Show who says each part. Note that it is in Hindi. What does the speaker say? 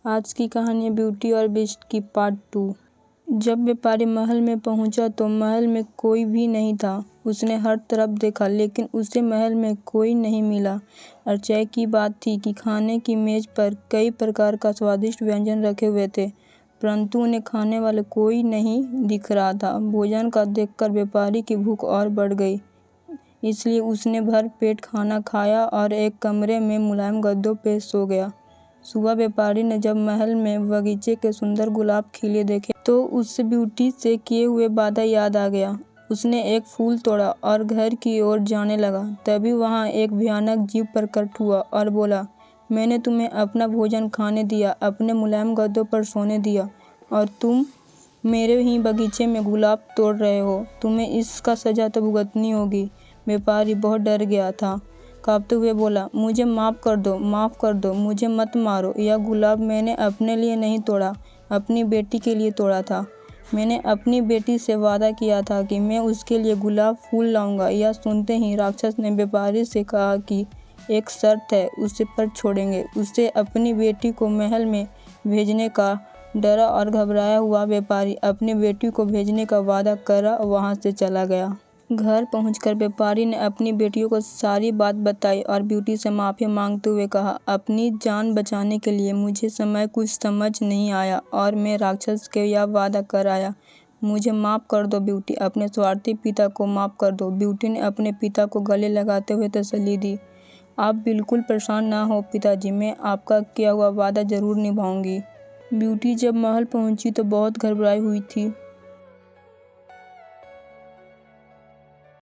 Speaker 1: आज की कहानी है ब्यूटी और बीस्ट की पार्ट 2। जब व्यापारी महल में पहुंचा तो महल में कोई भी नहीं था। उसने हर तरफ देखा लेकिन उसे महल में कोई नहीं मिला। आश्चर्य की बात थी कि खाने की मेज पर कई प्रकार का स्वादिष्ट व्यंजन रखे हुए थे, परंतु उन्हें खाने वाले कोई नहीं दिख रहा था। भोजन का देखकर व्यापारी की भूख और बढ़ गई, इसलिए उसने भर पेट खाना खाया और एक कमरे में मुलायम गद्दों पे सो गया। सुबह व्यापारी ने जब महल में बगीचे के सुंदर गुलाब खिले देखे तो उसे ब्यूटी से किए हुए वादा याद आ गया। उसने एक फूल तोड़ा और घर की ओर जाने लगा। तभी वहां एक भयानक जीव प्रकट हुआ और बोला, मैंने तुम्हें अपना भोजन खाने दिया, अपने मुलायम गद्दों पर सोने दिया, और तुम मेरे ही बगीचे में गुलाब तोड़ रहे हो। तुम्हें इसका सजा तो भुगतनी होगी। व्यापारी बहुत डर गया था, कांपते हुए बोला, मुझे माफ़ कर दो, मुझे मत मारो। यह गुलाब मैंने अपने लिए नहीं तोड़ा, अपनी बेटी के लिए तोड़ा था। मैंने अपनी बेटी से वादा किया था कि मैं उसके लिए गुलाब फूल लाऊंगा। यह सुनते ही राक्षस ने व्यापारी से कहा कि एक शर्त है, उसे पर छोड़ेंगे। उसे अपनी बेटी को महल में भेजने का डरा और घबराया हुआ व्यापारी अपनी बेटी को भेजने का वादा करा वहाँ से चला गया। घर पहुंचकर व्यापारी ने अपनी बेटियों को सारी बात बताई और ब्यूटी से माफ़ी मांगते हुए कहा, अपनी जान बचाने के लिए मुझे समय कुछ समझ नहीं आया और मैं राक्षस के यह वादा कर आया। मुझे माफ़ कर दो ब्यूटी, अपने स्वार्थी पिता को माफ़ कर दो। ब्यूटी ने अपने पिता को गले लगाते हुए तसल्ली दी। आप बिल्कुल परेशान ना हो पिताजी, मैं आपका किया हुआ वादा ज़रूर निभाऊंगी। ब्यूटी जब महल पहुंची तो बहुत घबराई हुई थी।